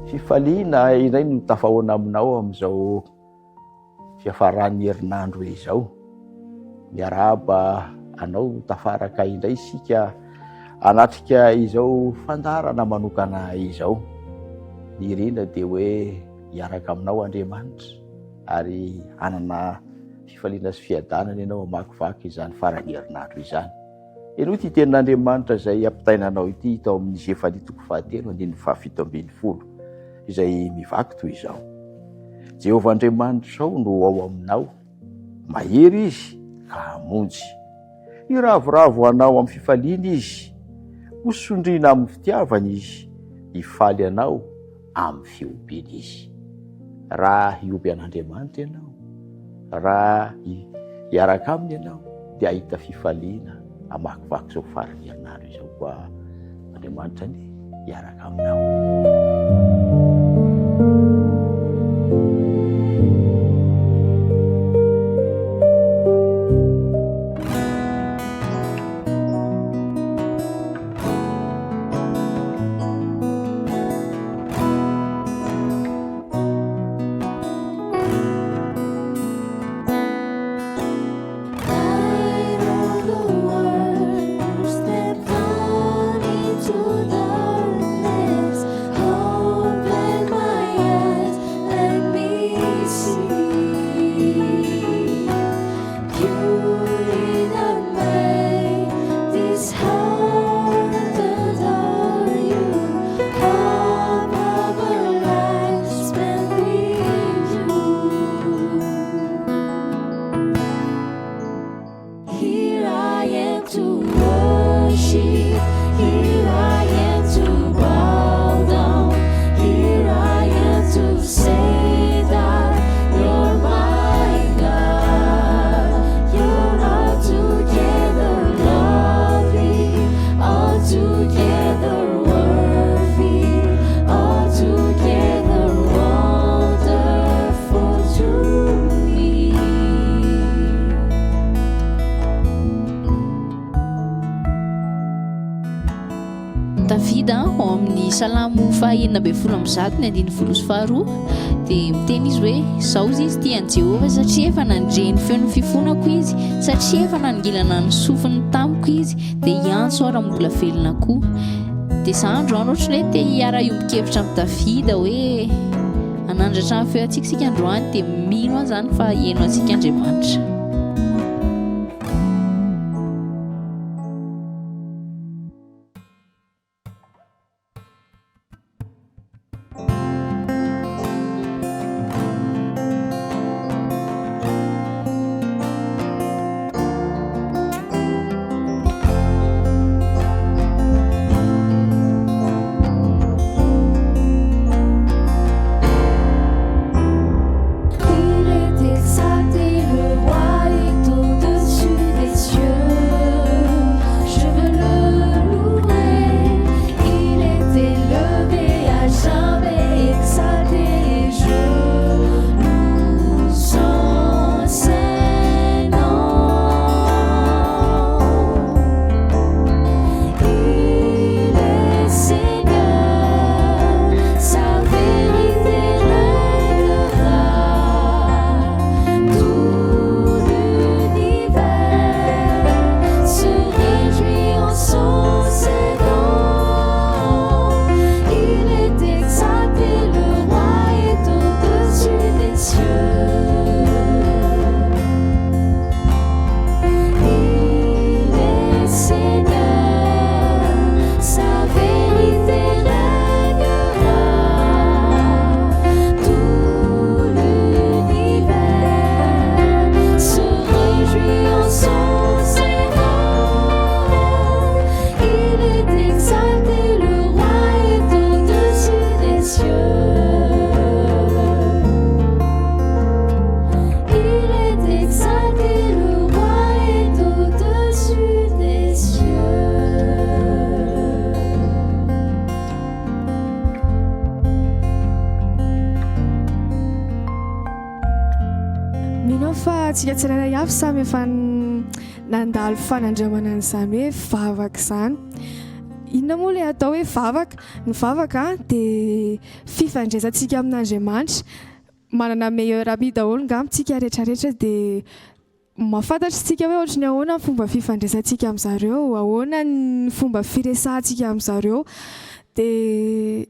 fifaliana iray no tafahoana aminao amin'izao fiafaran'ny herinandro izao. Miarahaba anao tafaraka indray isika anatrika izao fandarana manokana izao. Ny irina dia hoe hiaraka aminao Andriamanitra ary anana fifaliana sy fiadanana ianao amakivaky izany farany herinandro izany. Eno ty tenin'Andriamanitra izay ampitainanao ity tao amin'ny Zefania 7:7 izay mivaky toy izao. Jehovah Andriamanitra no ao aminao, mahery izy ka hamonjy. Iravoravo anao amin'ny fifaliana izy, hosondriana amin'ny fitiavana izy, hifaly anao amin'ny fiompiana izy. Raha hiompy an'Andriamanitra ianao, raha hiaraka aminy ianao, dia ahita fifaliana amakivaky izao farany herinandro izao koa Andriamanitra ny hiaraka aminao. Salamo fahaenina ambin'ny folo amby zato ny 112 dia miteny izy hoe saozy izy tian'i Jehovah satria efa nandreny feon'ny fifonako izy, satria efa nangilana ny sofiny tamiko izy dia hiantso ara mbola velona koa. Dia zandro any ohatrany hoe te hiara-iombon-kevitra amin'ny Davida hoe hanandratra ny feo antsika sika androany dia mino azy zany fa heno antsika Andriamanitra. Tsika tsirairay avy samy efa nandalo fanandramana an'izany hoe vavaka izany inona moa ilay atao hoe vavaka. Ny vavaka dia fifandraisantsika amin'Andriamanitra, manana meilleur ami daholo ngamitsika rehetrarehetra, dia mahafantatra tsika hoe ohatra ny ahoana ny fomba fifandraisantsika amin'zareo, ahoana ny fomba firesahantsika amin'zareo. Dia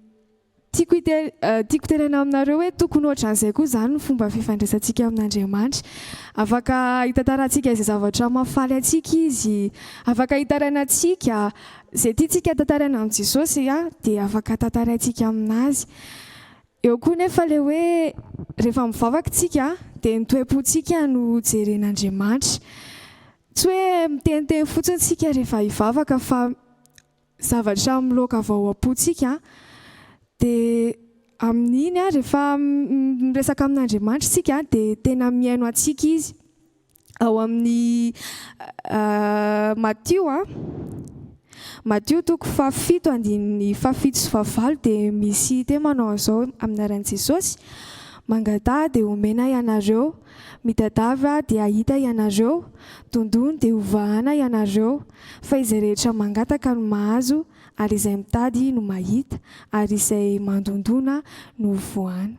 tiako tenena aminareo hoe tokony ohatran'izay koa zany ny fomba fifandraisantsika amin'Andriamanitra. Afaka hitantarantsika izay zavatra mahafaly antsika izy, afaka hitarainantsika izay tiantsika tantaraina amin'i Jesosy dia afaka tantaraintsika aminazy. Eo koa nefa ilay hoe rehefa mivavaka tsika dia ny toe-pontsika no jeren'Andriamanitra. Tsy hoe miteniteny fotsiny tsika rehefa hivavaka fa zavatra miloaka avy ao am-pontsika. Dia amin'iny rehefa miresaka amin'Andriamanitra tsika dia tena mihaino antsika izy. Ao amin'ny Matthieu toko 7:17 dia misy teny manao an'izao amin'ny anaran'i Jesosy: mangadà dia omena ianareo, mitadava dia ahita ianareo, tondony dia hovahana ianareo. Fa izay rehetra mangataka no mahazo, ary izay mitady no mahita, ary izay mandondona no vohana.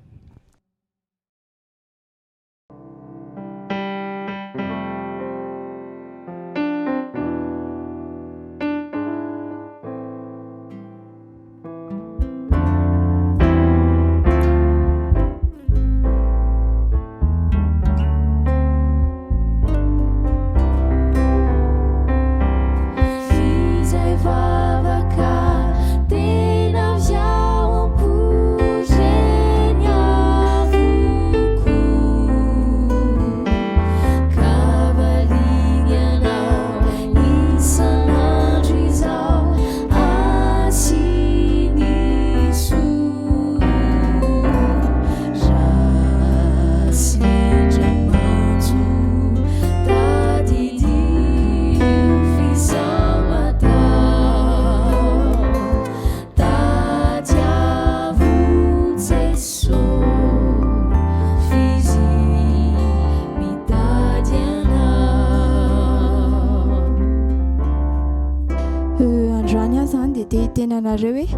Tenanareo hoe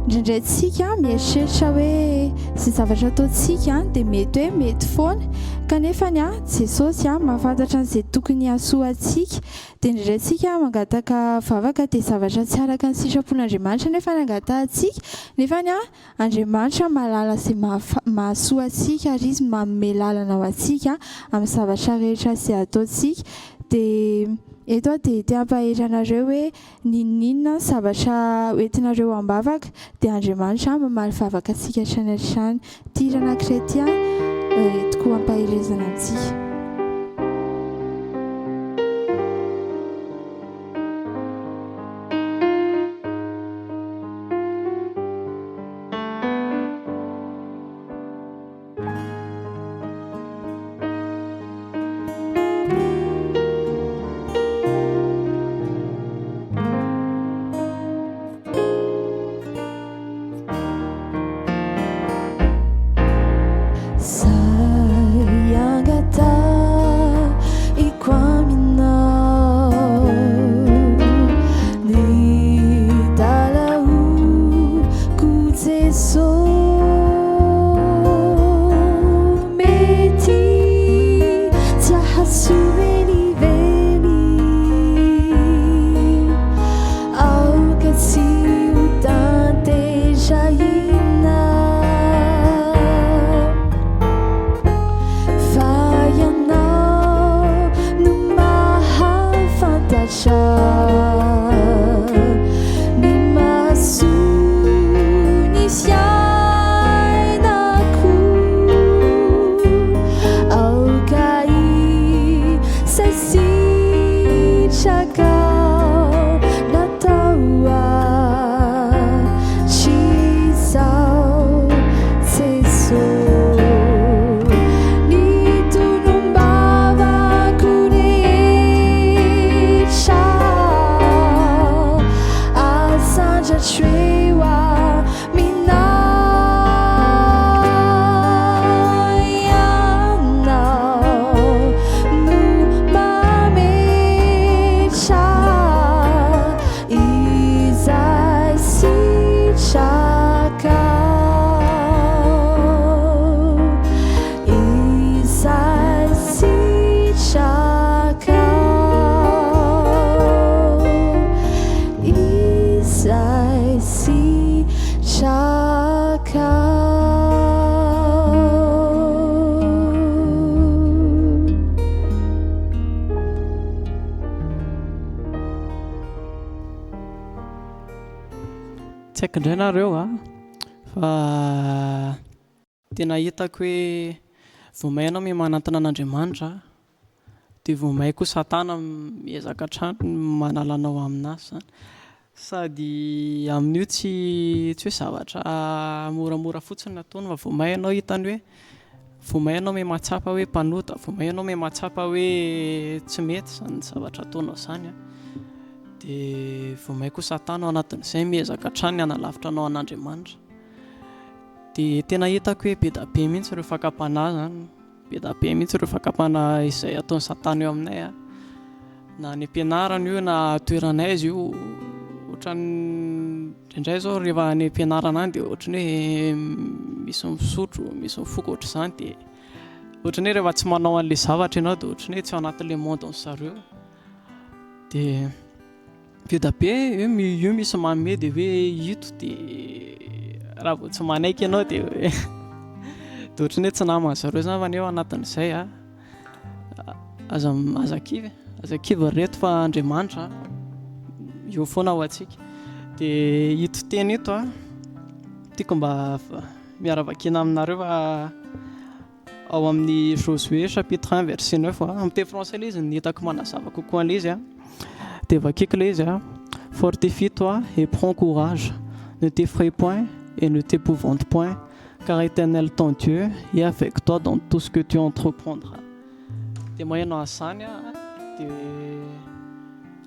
indraindray tsika mieritreritra hoe izay zavatra ataontsika dia mety hoe mety foana, kanefa Jesosy mahafantatra an'izay tokony hasoantsika. Dia indraindray tsika mangataka vavaka dia zavatra tsy araka ny sitrapon'Andriamanitra nefa nangatahantsika, nefa Andriamanitra mahalala izay mahasoa antsika ary izy manome lalana ho antsika amin'ny zavatra rehetra izay ataontsika. Dia eto dia te hampahety anareo hoe ninona zavatra hoentinareo ambavaka dia Andriamanitra mamaly vavaka antsika hatrany hatrany. Tirana kretien entiko hampaherezana antsika. Isa tsy haiko indray nareo fa tena hitako hoe vomay ianao me manantona an'Andriamanitra dia vomay koa Satana miezaka hatrany manalanao aminazy zany sady amin'io tsy hoe zavatra moramora fotsiny ataony fa vomay ianao hitany hoe vomay ianao me mahatsapa hoe mpanota vomay ianao me mahatsapa hoe tsy mety zany zavatra ataonao zany dia vomay koa Satana ao anatin'izay miezaka hatrany hanalavitra anao an'Andriamanitra dia tena hitako hoe be da be mihitsy ireo fakapanahy zany be da be mihitsy ireo fakapanahy izay ataon'ny Satana eo aminay na ny ampianarana io na toeranay izy io ohatrany indray zao rehefa any ampianarana any dia ohatrany hoe misy misotro misy mifoka ohatr'izany dia ohatrany hoe rehefa tsy manao an'ilay zavatra ianao dia ohatrany hoe tsy ao anatin'ilay monde-ny zareo dia be da be io misy manome dia hoe hito dia raha vao tsy manaiky ianao dia ohatrany hoe tsy namana zareo zany fa ny eo anatin'izay aza-kivy reto fa Andriamanitra io foana ho antsika dia hito teny ito tiako mba miaravakina aminareo fa ao amin'ny Josué chapitre 1 verset 9 amin'ny teny français ilay izy ny hitako manazava kokoa an'ilay izy dia vakiko ilay izy fortifie-toi et prends courage ne t'effraie point et ne t'épouvante point car Éternel ton Dieu est avec toi dans tout ce que tu entreprendras dia mahainao azany dia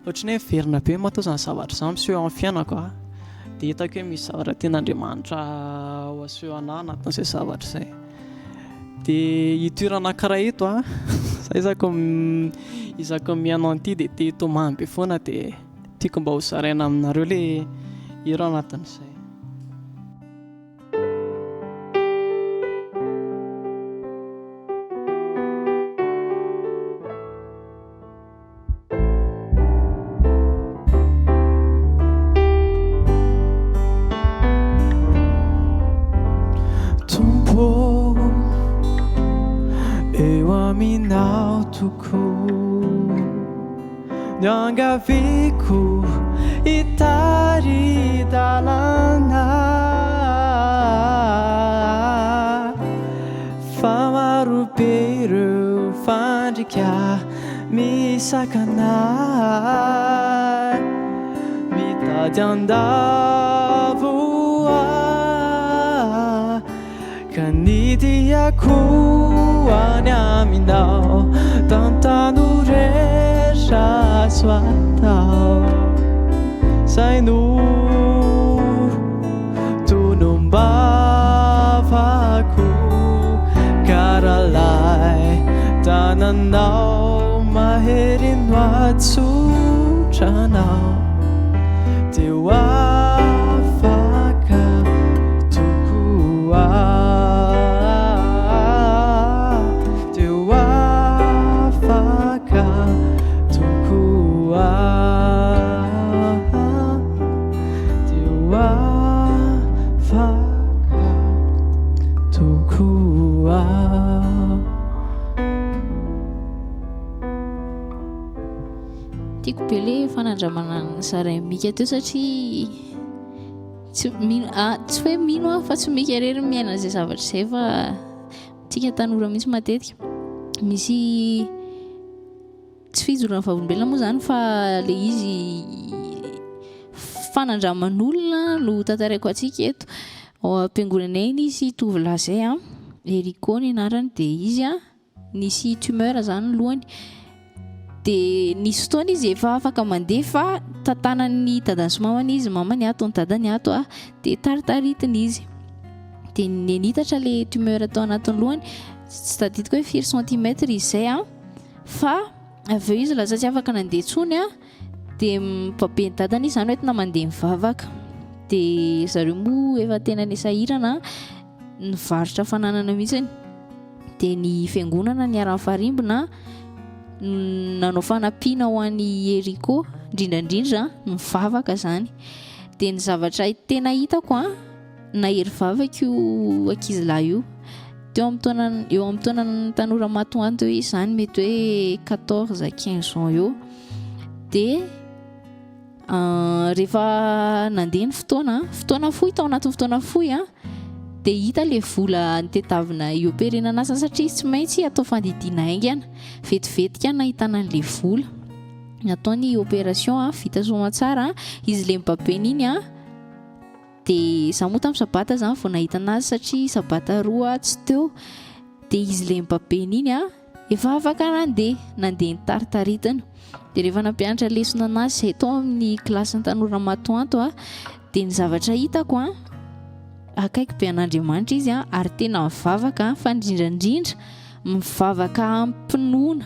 ohatrany hoe verina be matao zany zavatra zany miseho amin'ny fiainako dia hitako hoe misy zavatra tian'Andriamanitra ho aseho anahy anatin'izay zavatra izay dia hitoerana karaha ito izako mihaino an'ity dia te hitomany be foana dia tiako mba ho zaraina aminareo ilay hira anatin'izay Niangaviko itari dalana famarobeiro fandrika misakana mitady andavoa kanidiako any aminao tantanore Swatao Sainu Tunumbavaku Karalai Tananau Maherin Watsu Chanao Tiwafaka Tukua tiako be ilay fanandramana ny saramika teo satria tsy hoe mino fa tsy mika rery miaina izay zavatra izay fa tsika tanora mihitsy matetika misy tsy fijorona vavolombelona moa zany fa ilay izy fanandraman'olona no tantaraiko antsika eto ao am-piangonanay nisy tovolahy izay Eriko ny anarany dia izy nisy tumeur zany ny lohany dia nisy fotoana izy efa afaka mandeha fa tantanan'ny dadany sy mamany izy mamany ato ny dadany ato dia taritaritiny izy dia nenitatra ilay tumeur atao anatin'ny lohany tsy tadidiko hoe 4 cm izay fa avy eo izy laza tsy afaka nandeha tsony dia mipabe ny dadany izy zany hoe tena mandeha mivavaka dia zareo moa efa tena ny sahirana nivarotra fananana mihitsiny. Dia ny fiangonana ny aran'ny farimbona nanao fanampiana ho an'ny Eriko indrindrandrindra mivavaka zany. Dia ny zavatra tena hitako na hery vavaka io ankizilahy io eo amin'ny taonana tanora matoanto eo izy zany, mety hoe 14-15 ans eo. Dia rehefa nandeha ny fotoana fohy tao anatin'ny fotoana fohy dia hita le vola nitetavina ioperena an'asa satria tsy maintsy atao fandidiana aingana vetivetika nahitana an'le vola natao ny opération vita soamantsara izy le mibabeny iny dia za moa tamin'ny sabata zany vao nahita anazy satria sabata roa tsy teo. Dia izy le mibabeny iny efa afaka nandeha nitaritaritana. Dia rehefa nampianatra lesona anazy izay tao amin'ny kilasy ny tanora matoanto dia ny zavatra hitako akaiky be an'Andriamanitra izy ary tena mivavaka fa indrindrandrindra mivavaka ampinoana.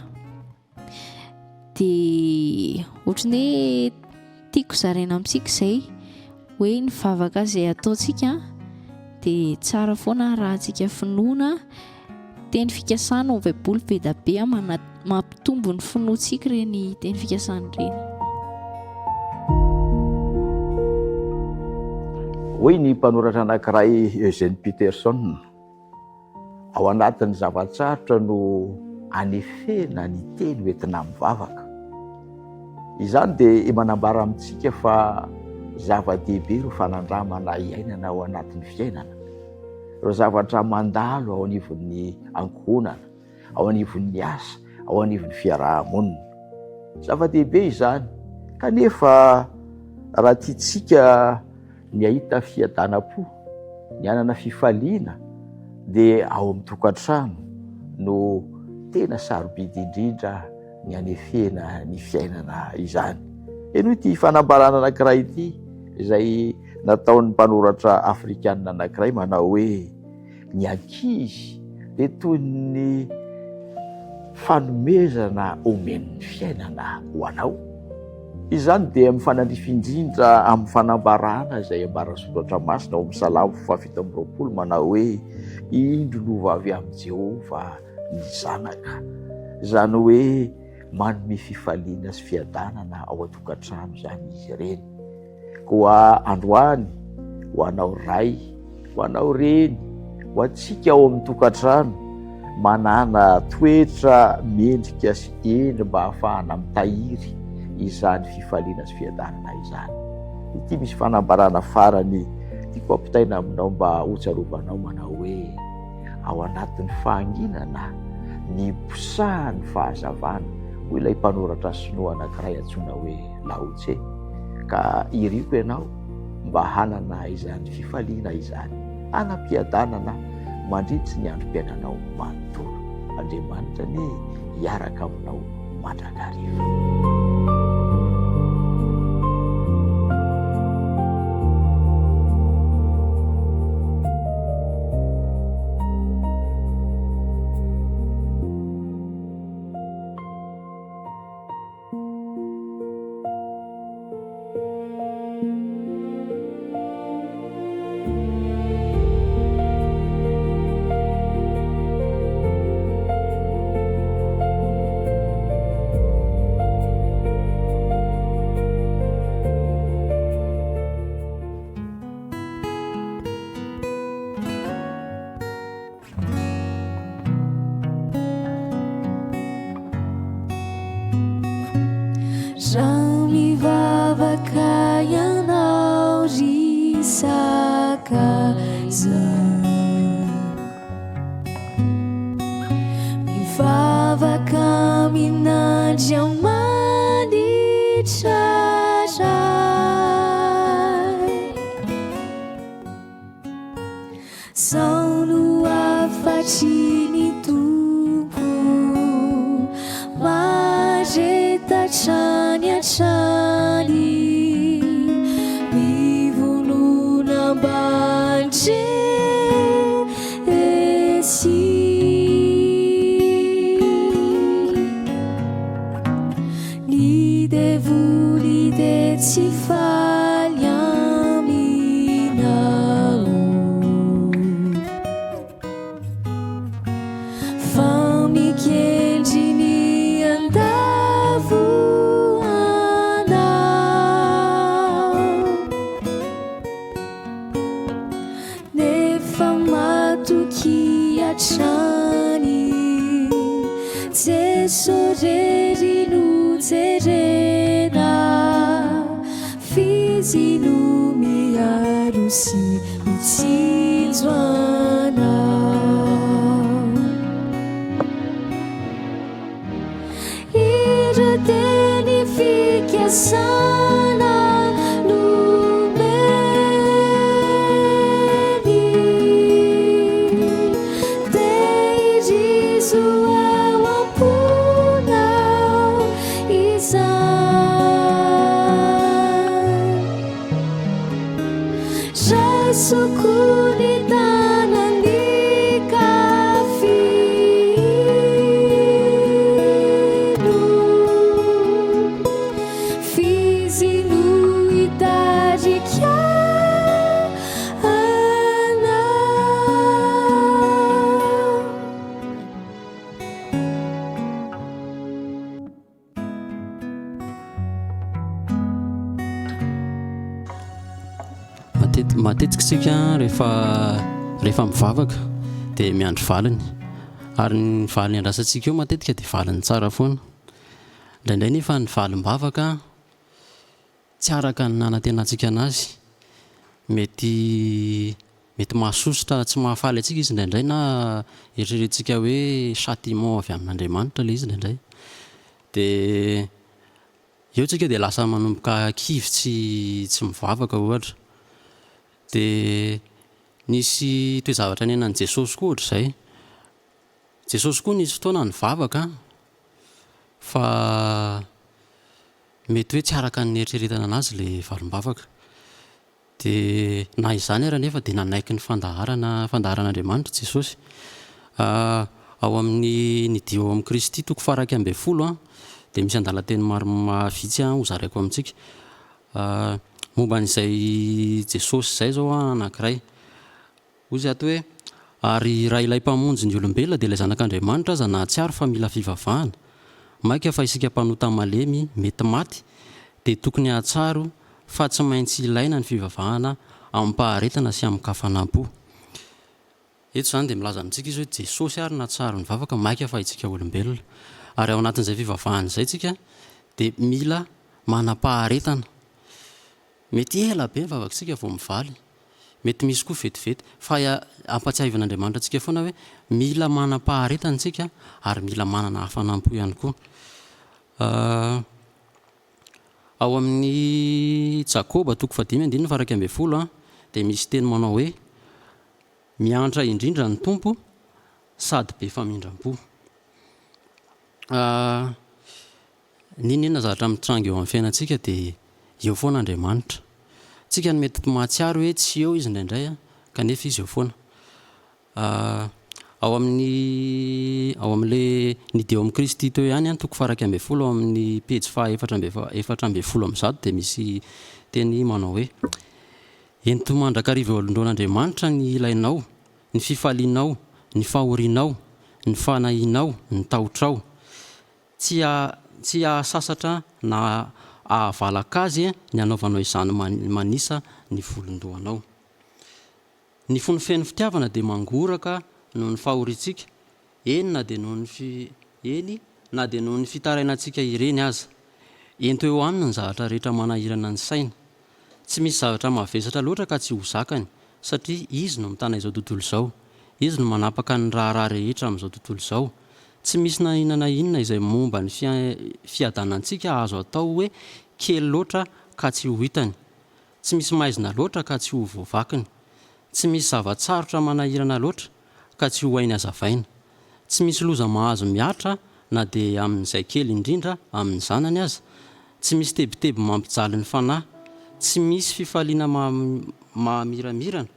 Dia ohatrany hoe tiako zaraina amintsika izay hoe ny vavaka izay ataontsika dia tsara foana raha antsika finoana. Teny fikasana ao baiboly be da be mampitombo ny finoantsika ireny teny fikasana ireny. Hoy ny mpanoratra anankiray Eugene Peterson, ao anatin'ny zavatsarotra no anefena ny teny hoentina mivavaka. Izany dia manambara amintsika fa zava-dehibe ro fanandramana iainana ao anatin'ny fiainana. Ireo zavatra mandalo ao anivon'ny ankohonana, ao anivon'ny asa, ao anivon'ny fiarahamonina. Zava-dehibe izany, kanefa raha tiantsika ny ahita fiadanam-po, ny anana fifaliana, dia ao amin'ny tokantrano no tena sarobidy indrindra ny anefena ny fiainana izany. Eno ity fanambarana anankiray ity izay nataon'ny mpanoratra afrikanina anankiray manao hoe ny ankizy dia toy ny fanomezana omen'ny fiainana ho anao. Izany dia mifanandrifindrindra amin'ny fanambarana izay ambarasoratra masina ao amin'ny Salamo 7:20 manao hoe indro no vavy amin'i Jehovah ny zanaka, izany hoe manome fifaliana sy fiadanana ao an-tokantrano izany izy ireny. Koa androany ho anao ray, ho anao reny, ho antsika ao amin'ny tokantrano manana toetra mendrika sy eny mba ahafahana mitahiry izany fifaliana sy fiadanana izany. Ity misy fanambarana farany tiako ampitaina aminao mba hotsarovanao manao hoe ao anatin'ny fahanginana ny posahan'ny fahazavana. Hoy ilay mpanoratra sinoa anankiray antsoina hoe Lao Tse. Ka iriko ianao mba hanana izany fifaliana izany, hanam-piadanana mandritsy ny androm-piainanao manontolo. Andriamanitra ny hiaraka aminao mandrakariva. Mivavaka ianao risaka zany, mivavaka minandry ao manitraray, zao no afatry ny tompo maretatrany atrany, mivonona ambandresy, ny devoly de tsy faly amin'ny atrany Jeso rery no jerena fizy no miaro sy mitsinjo anao ira teny fikasana sukuni tanani kafinu fizinu itarikya ana matetika isika rehefa mivavaka dia miandro valiny ary ny valiny andrasantsika eo matetika dia valiny tsara foana indraindray nefa ny valim-bavaka tsy araka ny nanantenantsika anazy mety mahasosotra tsy mahafaly atsika izy indraindray na eritreretintsika hoe châtiment avy amin'Andriamanitra ilay izy indraindray dia eo tsika dia lasa manomboka kivy tsy mivavaka ohatra dia nisy toezavatra ny enan'i Jesosy koa ohatra izay Jesosy koa nisy fotoana nivavaka fa mety hoe tsy araka ny eritreretana anazy ilay valim-bavaka dia na izany ary nefa dia nanaiky ny fandaharan'Andriamanitra Jesosy ao amin'ny nidio ao amin'ny Kristy toko faraky amby folo dia misy andalan-teny maro mavitsy ho zaraiko amintsika momba n'izay Jesosy izay zao anankiray ozy ato hoe ary raha ilay mpamonjy ny olombelona dia ilay zanak'Andriamanitra aza na tsy ary fa mila fivavahana maika fa isika mpanota malemy mety maty dia tokony hatsaro fa tsy maintsy ilaina ny fivavahana amin'ny mpaharetana sy amin'ny kafanampo eto izany dia milaza amintsika izy hoe Jesosy ary natsaro ny vavaka maika fa itsika olombelona ary ao anatin'izay fivavahana izay tsika dia mila manam-paharetana mety ela be mivavakantsika vao mivaly mety misy koa vetivety fa ampatsiavan'Andriamanitra antsika foana hoe mila manam-paharetana antsika ary mila manana hafanampo ihany koa ao amin'ny Jakoba toko 5:11 dia misy teny manao hoe miantra indrindra ny tompo sady be famindram-po ninona zavatra mitrango eo amin'ny fiainantsika dia eo foana Andriamanitra tsika ny mety mahatsiaro hoe tsy eo izy indraindray kanefa izy eo foana ao amin'le nideo amin'ny Kristy teo ihany toko faraky amby folo ao amin'ny pejy 440 dia misy teny manao hoe ento mandrakariva eo alondron'Andriamanitra ny ilainao ny fifalianao ny fahorianao ny fanahinao ny tahotrao tsy ahasasatra na ahavalaka azy ny anaovanao izany manisa ny volondohanao ny fonofeny fitiavana dia mangoraka noho ny fahoriantsika na dia noho ny fitarainantsika ireny aza ento eo aminy ny zavatra rehetra manahirana ny saina tsy misy zavatra mavesatra loatra ka tsy ho zakany satria izy no mitana izao tontolo izao izy no manapaka ny raharaha rehetra amin'izao tontolo izao tsy misy na inona na inona izay momba ny fiadanantsika azo atao hoe kely loatra ka tsy ho hitany tsy misy maizina loatra ka tsy ho voavakiny tsy misy zavatsarotra manahirana loatra ka tsy ho hainy hazavaina tsy misy loza mahazo miatra na dia amin'izay kely indrindra amin'ny zanany aza tsy misy tebiteby mampijaly ny fanahy tsy misy fifaliana mahamiramirana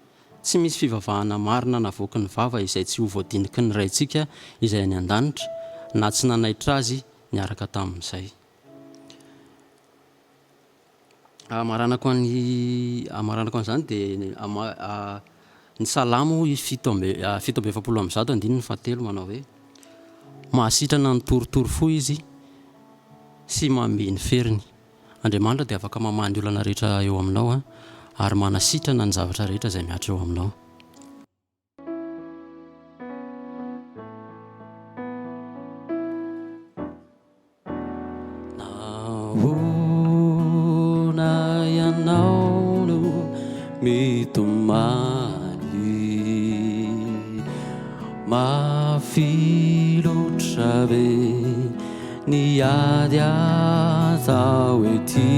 tsy misy fivavahana marina navoaky ny vava izay tsy ho voadiniky ny raintsika izay any an-danitra na tsy nanaitra azy niaraka tamin'izay maranako an'izany dia ny salamo 7:7 manao hoe mahasitrana ny torotoro fo izy sy mambe ny feriny Andriamanitra dia afaka mamaha ny olana rehetra eo aminao ary manasitrana ny zavatra rehetra izay miatra eo aminao mitomany mafilotra be niady atao ety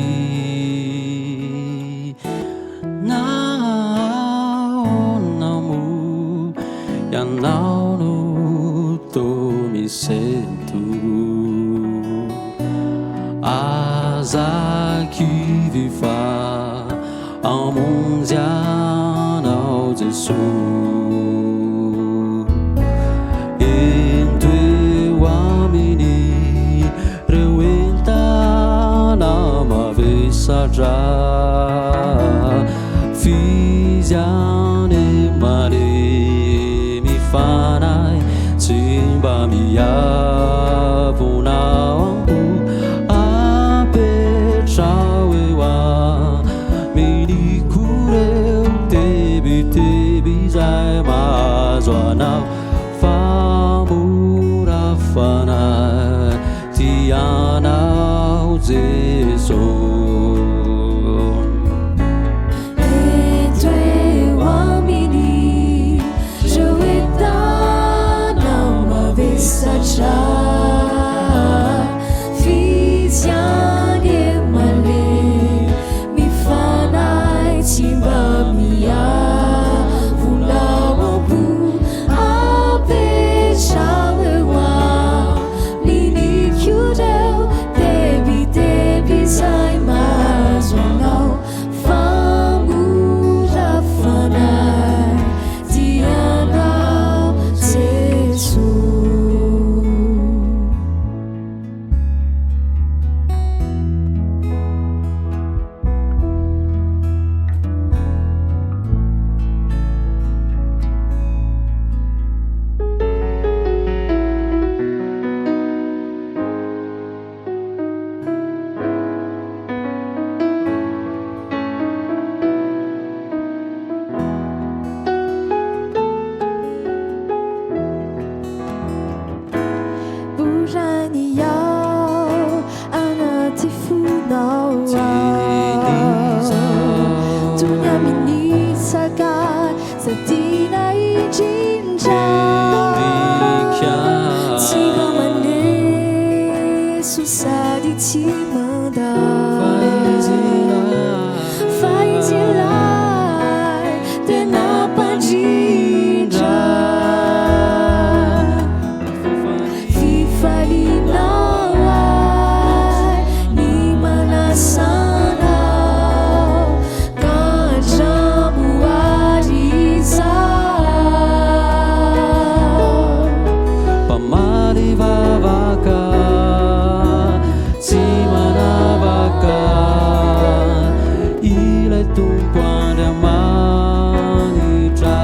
naona mo ianao no tomisento azaky fa amonjy anao Jesosy entoeo aminy reo entana mavesatra fizyany mare mifanay tsy mba miavonao apetrao eo aminy koreo tebiteby zay mahazo anao famorafana tianao Jesosy entoeo aminy reo entana mavesatra fizyany male mifanay tsy mba miavonao ambo apetrao eo aminy koreo tebiteby zay mahazo anao famorafana tianao Jesosy borany iao anaty fonao tony amin'ny saka zadina indrindra tsy mamaneso sady tsy manda fa izy lay tena mpandrindra fifalinao ay ny manasanao ka hatramoary izao pamary vavaka tsy manavaka ilay tompo andriamanitra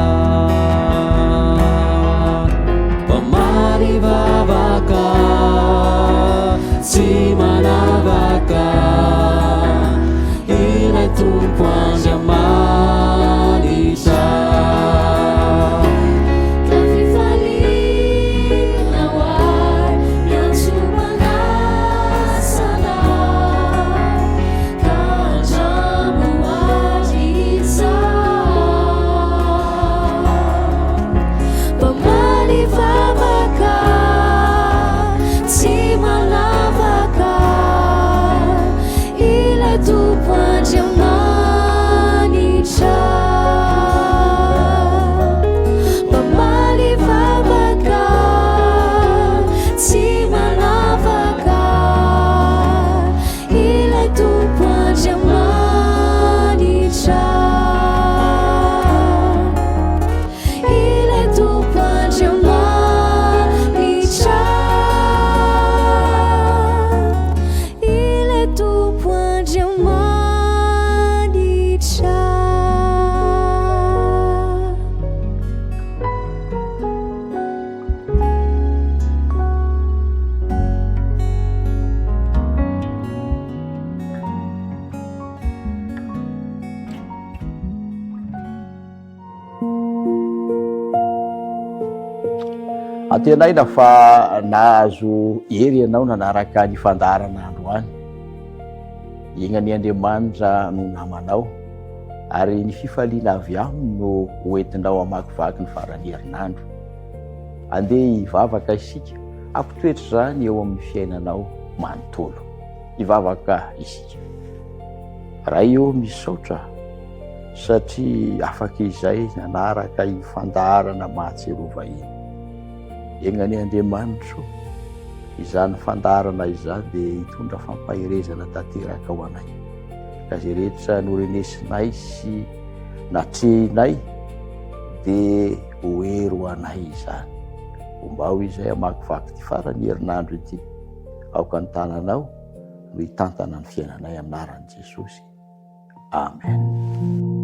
pamary vavaka tsy manavaka ilay tompo andriamanitra ka fifalinao ay miantso manasanao ka hatramoary izao pamary vavaka tsy manavaka ilay tompo andriamanitra pamary vavaka tsy manavaka ilay tompo andriamanitra ilay tompo andriamanitra ilay tompo andriamanitra antenaina fa nahazo hery ianao nanaraka ny fandaharana andro any ignany Andriamanitra no namanao ary ny fifaliana avy aminy no hoentinao hamakivaky ny faran'ny herinandro. Andeha hivavaka isika, ampitoetra zany eo amin'ny fiainanao manontolo. Hivavaka isika. Raha eo misaotra satria afaka izay nanaraka hifandaharana mahatserova iny. Egnany Andriamanitra izany fandaharana izany dia hitondra fampahirezana tanteraka ho anay. Ka izay rehetra norenesinay sy natrehinay dia hoery ho anay izany. Mba ho izay hamakivaky ty faran'ny herinandro ity, aoka ny tananao no hitantana ny fiainanay amin'ny anaran'i Jesosy. Amen.